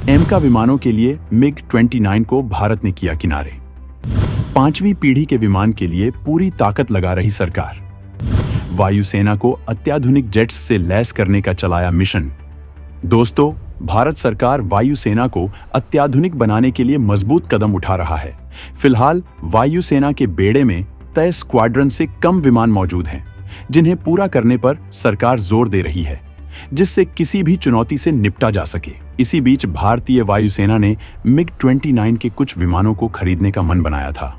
एमका विमानों के लिए MiG-29 को भारत ने किया किनारे। 5वीं पीढ़ी के विमान के लिए पूरी ताकत लगा रही सरकार। वायुसेना को अत्याधुनिक जेट्स से लैस करने का चलाया मिशन। दोस्तों, भारत सरकार वायुसेना को अत्याधुनिक बनाने के लिए मजबूत कदम उठा रहा है। फिलहाल वायुसेना के बेड़े में तय स्क्वाड्रन से कम विमान मौजूद हैं, जिन्हें पूरा करने पर सरकार जोर दे रही है, जिससे किसी भी चुनौती से निपटा जा सके। इसी बीच भारतीय वायुसेना ने MiG-29 के कुछ विमानों को खरीदने का मन बनाया था,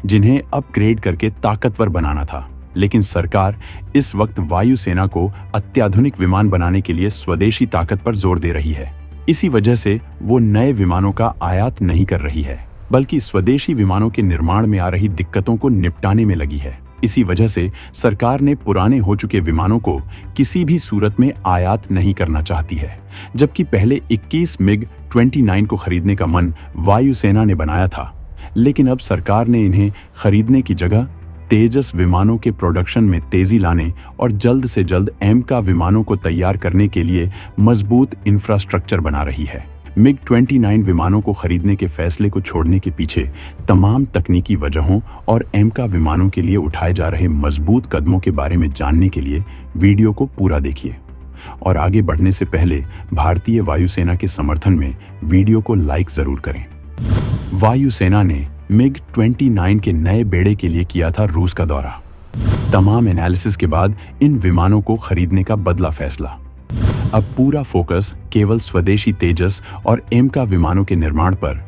जिन्हें अपग्रेड करके ताकतवर बनाना था। लेकिन सरकार इस वक्त वायुसेना को अत्याधुनिक विमान बनाने के लिए स्वदेशी ताकत पर जोर दे रही है। इसी वजह से वो नए विमानों का आयात नहीं कर रही है, बल्कि स्वदेशी विमानों के निर्माण में आ रही दिक्कतों को निपटाने में लगी है। इसी वजह से सरकार ने पुराने हो चुके विमानों को किसी भी सूरत में आयात नहीं करना चाहती है। जबकि पहले 21 MiG-29 को खरीदने का मन वायुसेना ने बनाया था, लेकिन अब सरकार ने इन्हें खरीदने की जगह तेजस विमानों के प्रोडक्शन में तेजी लाने और जल्द से जल्द एमका विमानों को तैयार करने के लिए मजबूत इंफ्रास्ट्रक्चर बना रही है। MiG-29 विमानों को खरीदने के फैसले को छोड़ने के पीछे तमाम तकनीकी वजहों और एमका विमानों के लिए उठाए जा रहे मजबूत कदमों के बारे में जानने के लिए वीडियो को पूरा देखिए। और आगे बढ़ने से पहले भारतीय वायुसेना के समर्थन में वीडियो को लाइक जरूर करें। वायुसेना ने MiG-29 के नए बेड़े के लिए किया था रूस का दौरा। तमाम एनालिसिस के बाद इन विमानों को खरीदने का बदला फैसला। अब पूरा फोकस केवल स्वदेशी तेजस और एमका विमानों के निर्माण पर।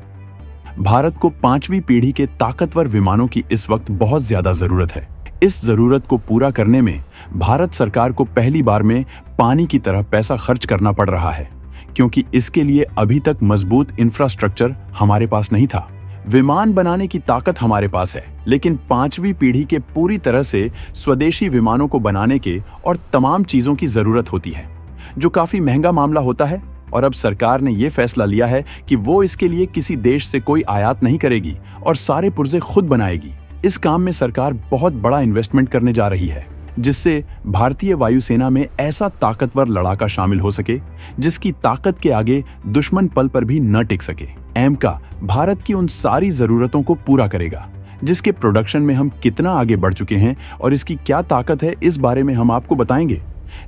भारत को 5वीं पीढ़ी के ताकतवर विमानों की इस वक्त बहुत ज्यादा जरूरत है। इस जरूरत को पूरा करने में भारत सरकार को पहली बार में पानी की तरह पैसा खर्च करना पड़ रहा है, क्योंकि इसके लिए अभी तक मजबूत इंफ्रास्ट्रक्चर हमारे पास नहीं था। विमान बनाने की ताकत हमारे पास है, लेकिन 5वीं पीढ़ी के पूरी तरह से स्वदेशी विमानों को बनाने के और तमाम चीजों की जरूरत होती है, जो काफी महंगा मामला होता है। और अब सरकार ने यह फैसला लिया है कि वो इसके लिए किसी देश से कोई आयात नहीं करेगी और सारे पुर्जे खुद बनाएगी। इस काम में सरकार बहुत बड़ा इन्वेस्टमेंट करने जा रही है, जिससे भारतीय वायुसेना में ऐसा ताकतवर लड़ाका शामिल हो सके जिसकी ताकत के आगे दुश्मन पल पर भी न टिक सके। एमका भारत की उन सारी जरूरतों को पूरा करेगा, जिसके प्रोडक्शन में हम कितना आगे बढ़ चुके हैं और इसकी क्या ताकत है, इस बारे में हम आपको बताएंगे।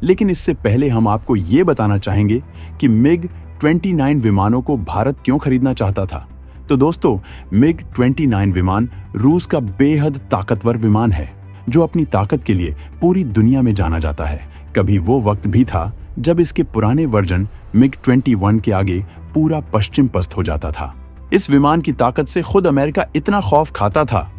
लेकिन इससे पहले हम आपको ये बताना चाहेंगे कि MiG-29 विमानों को भारत क्यों खरीदना चाहता था। तो दोस्तों, MiG-29 विमान रूस का बेहद ताकतवर विमान है, जो अपनी ताकत के लिए पूरी दुनिया में जाना जाता है। कभी वो वक्त भी था जब इसके पुराने वर्जन MiG-21 के आगे पूरा पश्चिम पस्त हो जाता था। इस विमान की ताकत से खुद अमेरिका इतना खौफ खाता था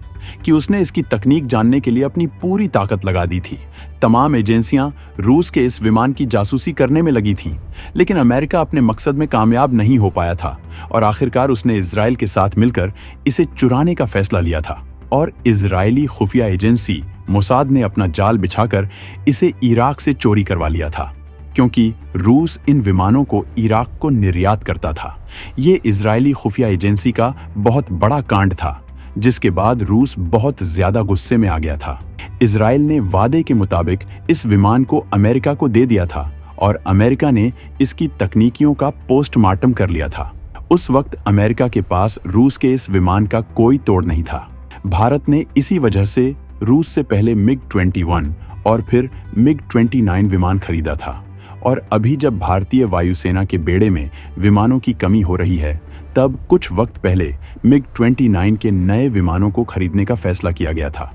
कि उसने इसकी तकनीक जानने के लिए अपनी पूरी ताकत लगा दी थी। तमाम एजेंसियां रूस के इस विमान की जासूसी करने में लगी थीं, लेकिन अमेरिका अपने मकसद में कामयाब नहीं हो पाया था और आखिरकार उसने इजराइल के साथ मिलकर इसे चुराने का फैसला लिया था। और इजरायली खुफिया एजेंसी मोसाद ने अपना जाल बिछाकर इसे इराक से चोरी करवा लिया था, क्योंकि रूस इन विमानों को इराक को निर्यात करता था। ये इजरायली खुफिया एजेंसी का बहुत बड़ा कांड था, जिसके बाद रूस बहुत ज्यादा गुस्से में आ गया था। इजराइल ने वादे के मुताबिक इस विमान को अमेरिका को दे दिया था और अमेरिका ने इसकी तकनीकियों का पोस्टमार्टम कर लिया था। उस वक्त अमेरिका के पास रूस के इस विमान का कोई तोड़ नहीं था। भारत ने इसी वजह से रूस से पहले MiG-21 और फिर MiG-29 विमान खरीदा था। और अभी जब भारतीय वायुसेना के बेड़े में विमानों की कमी हो रही है, तब कुछ वक्त पहले MiG-29 के नए विमानों को खरीदने का फैसला किया गया था।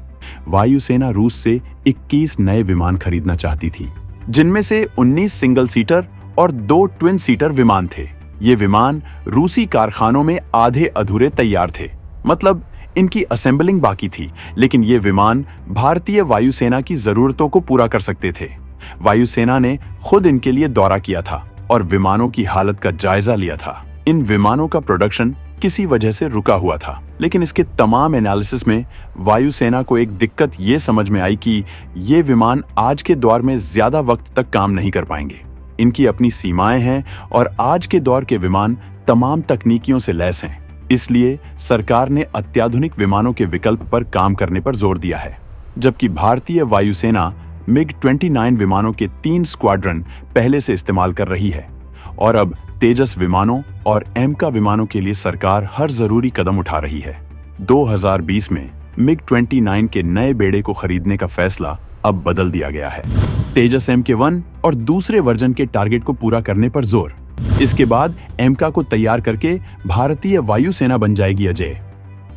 वायुसेना रूस से 21 नए विमान खरीदना चाहती थी, जिनमें से 19 सिंगल सीटर और 2 ट्विन सीटर विमान थे। ये विमान रूसी कारखानों में आधे अधूरे तैयार थे, मतलब इनकी असेंबलिंग बाकी थी, लेकिन ये विमान भारतीय वायुसेना की जरूरतों को पूरा कर सकते थे। वायुसेना ने खुद इनके लिए दौरा किया था और विमानों की हालत का जायजा लिया था। इन विमानों का प्रोडक्शन किसी वजह से रुका हुआ था, लेकिन इसके तमाम एनालिसिस में वायुसेना को एक दिक्कत ये समझ में आई कि ये विमान आज के दौर में ज्यादा वक्त तक काम नहीं कर पाएंगे। इनकी अपनी सीमाएं हैं और आज के दौर के विमान तमाम तकनीकियों से लैस हैं। इसलिए सरकार ने अत्याधुनिक विमानों के विकल्प पर काम करने पर जोर दिया है। जबकि भारतीय वायुसेना MiG-29 विमानों के 3 स्क्वाड्रन पहले से इस्तेमाल कर रही है, और अब तेजस विमानों और एमका विमानों के लिए सरकार हर जरूरी कदम उठा रही है। 2020 में MiG-29 के नए बेड़े को खरीदने का फैसला अब बदल दिया गया है। तेजस MK-1 और दूसरे वर्जन के टारगेट को पूरा करने पर जोर। इसके बाद एमका को तैयार करके भारतीय वायुसेना बन जाएगी अजय।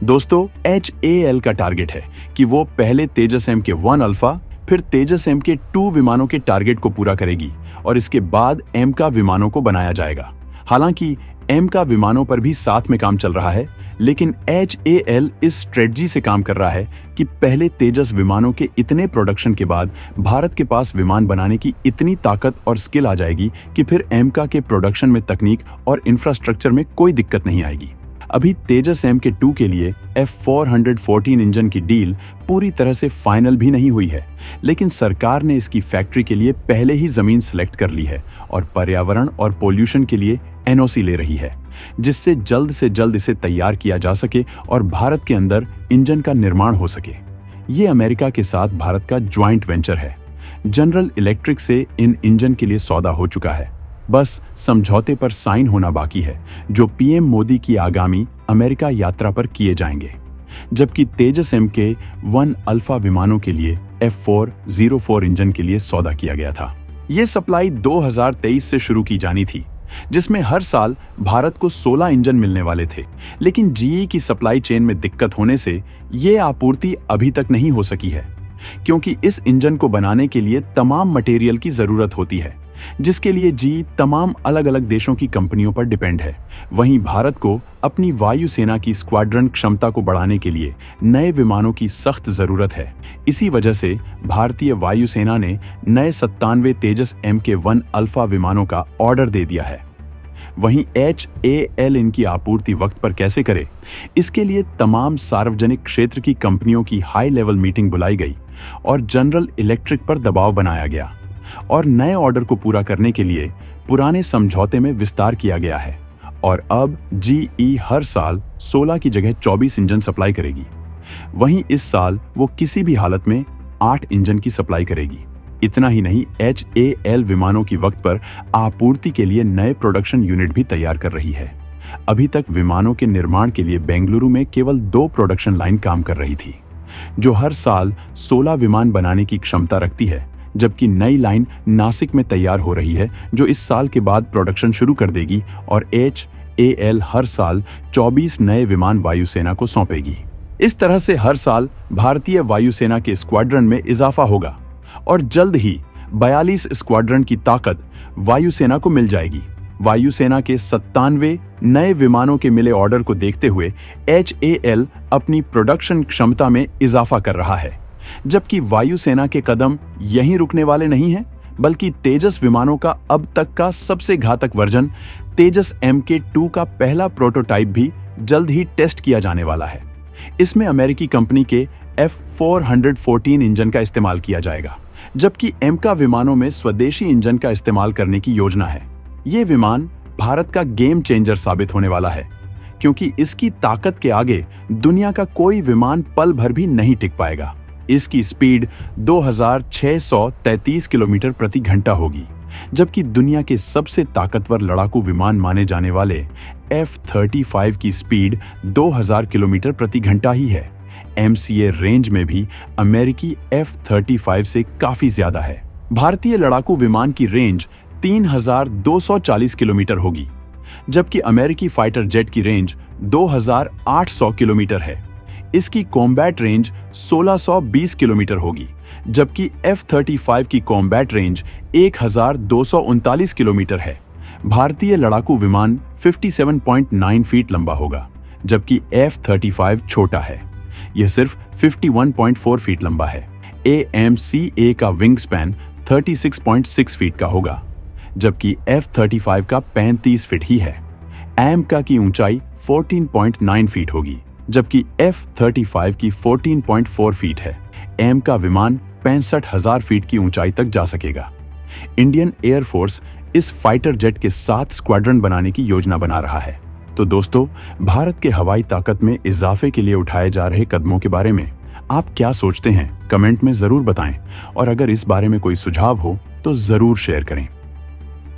दोस्तों, HAL का टारगेट है कि वो पहले तेजस MK-1 अल्फा फिर तेजस MK-2 विमानों के टारगेट को पूरा करेगी और इसके बाद एमका विमानों को बनाया जाएगा। हालांकि एमका विमानों पर भी साथ में काम चल रहा है, लेकिन HAL इस स्ट्रेटजी से काम कर रहा है कि पहले तेजस विमानों के इतने प्रोडक्शन के बाद भारत के पास विमान बनाने की इतनी ताकत और स्किल आ जाएगी कि फिर एमका के प्रोडक्शन में तकनीक और इंफ्रास्ट्रक्चर में कोई दिक्कत नहीं आएगी। अभी तेजस MK-2 के लिए F414 इंजन की डील पूरी तरह से फाइनल भी नहीं हुई है, लेकिन सरकार ने इसकी फैक्ट्री के लिए पहले ही जमीन सिलेक्ट कर ली है और पर्यावरण और पोल्यूशन के लिए NOC ले रही है, जिससे जल्द से जल्द इसे तैयार किया जा सके और भारत के अंदर इंजन का निर्माण हो सके। ये अमेरिका के साथ भारत का ज्वाइंट वेंचर है। जनरल इलेक्ट्रिक से इन इंजन के लिए सौदा हो चुका है, बस समझौते पर साइन होना बाकी है, जो PM मोदी की आगामी अमेरिका यात्रा पर किए जाएंगे। जबकि तेजस MK-1 अल्फा विमानों के लिए F404 इंजन के लिए सौदा किया गया था। ये सप्लाई 2023 से शुरू की जानी थी, जिसमें हर साल भारत को 16 इंजन मिलने वाले थे, लेकिन GE की सप्लाई चेन में दिक्कत होने से ये आपूर्ति अभी तक नहीं हो सकी है, क्योंकि इस इंजन को बनाने के लिए तमाम मटेरियल की जरूरत होती है, जिसके लिए GE तमाम अलग अलग देशों की कंपनियों पर डिपेंड है। वहीं भारत को अपनी वायुसेना की स्क्वाड्रन क्षमता को बढ़ाने के लिए नए विमानों की सख्त जरूरत है। इसी वजह से भारतीय वायुसेना ने नए 97 तेजस MK-1 अल्फा विमानों का ऑर्डर दे दिया है। वहीं HAL इनकी आपूर्ति वक्त पर कैसे करे, इसके लिए तमाम सार्वजनिक क्षेत्र की कंपनियों की हाई लेवल मीटिंग बुलाई गई और जनरल इलेक्ट्रिक पर दबाव बनाया गया और नए ऑर्डर को पूरा करने के लिए पुराने समझौते में विस्तार किया गया है और अब GE हर साल 16 की जगह 24 इंजन सप्लाई करेगी। वहीं इस साल वो किसी भी हालत में 8 इंजन की सप्लाई करेगी। इतना ही नहीं, HAL विमानों की वक्त पर आपूर्ति के लिए नए प्रोडक्शन यूनिट भी तैयार कर रही है। अभी तक विमानों के निर्माण के लिए बेंगलुरु में केवल 2 प्रोडक्शन लाइन काम कर रही थी, जो हर साल 16 विमान बनाने की क्षमता रखती है, जबकि नई लाइन नासिक में तैयार हो रही है, जो इस साल के बाद प्रोडक्शन शुरू कर देगी और HAL हर साल 24 नए विमान वायुसेना को सौंपेगी। इस तरह से हर साल भारतीय वायुसेना के स्क्वाड्रन में इजाफा होगा और जल्द ही 42 स्क्वाड्रन की ताकत वायुसेना को मिल जाएगी। वायुसेना के 97 नए विमानों के मिले ऑर्डर को देखते हुए HAL अपनी प्रोडक्शन क्षमता में इजाफा कर रहा है, जबकि वायुसेना के कदम यहीं रुकने वाले नहीं हैं, बल्कि तेजस विमानों का अब तक का सबसे घातक वर्जन तेजस MK-2 का पहला प्रोटोटाइप भी जल्द ही टेस्ट किया जाने वाला है। इसमें अमेरिकी कंपनी के F414 इंजन का इस्तेमाल किया जाएगा, जबकि एमका विमानों में स्वदेशी इंजन का इस्तेमाल करने की योजना है। ये विमान भारत का गेम चेंजर साबित होने वाला है, क्योंकि इसकी ताकत के आगे दुनिया का कोई विमान पल भर भी नहीं टिक पाएगा। इसकी स्पीड 2633 किलोमीटर प्रति घंटा होगी, जबकि दुनिया के सबसे ताकतवर लड़ाकू विमान माने जाने वाले F-35 की स्पीड 2000 किलोमीटर प्रति घंटा ही है। MCA रेंज में भी अमेरिकी F-35 से काफी ज्यादा है। भारतीय लड़ाकू विमान की रेंज 3240 किलोमीटर होगी, जबकि अमेरिकी फाइटर जेट की रेंज 2800 किलोमीटर है। इसकी कॉम्बैट रेंज 1620 किलोमीटर होगी, जबकि F-35 की कॉम्बैट रेंज 1239 किलोमीटर है। भारतीय लड़ाकू विमान 57.9 फीट लंबा होगा, जबकि F-35 छोटा है, यह सिर्फ 51.4 फीट लंबा है। AMCA का विंग स्पैन 36.6 फीट का होगा, जबकि F-35 का 35 फीट ही है। AMCA की ऊंचाई 14.9 फीट होगी, जबकि F-35 की 14.4 फीट है। AMCA विमान 65,000 फीट की ऊंचाई तक जा सकेगा। इंडियन एयरफोर्स इस फाइटर जेट के 7 स्क्वाड्रन बनाने की योजना बना रहा है। तो दोस्तों, भारत के हवाई ताकत में इजाफे के लिए उठाए जा रहे कदमों के बारे में आप क्या सोचते हैं, कमेंट में जरूर बताएं और अगर इस बारे में कोई सुझाव हो तो जरूर शेयर करें।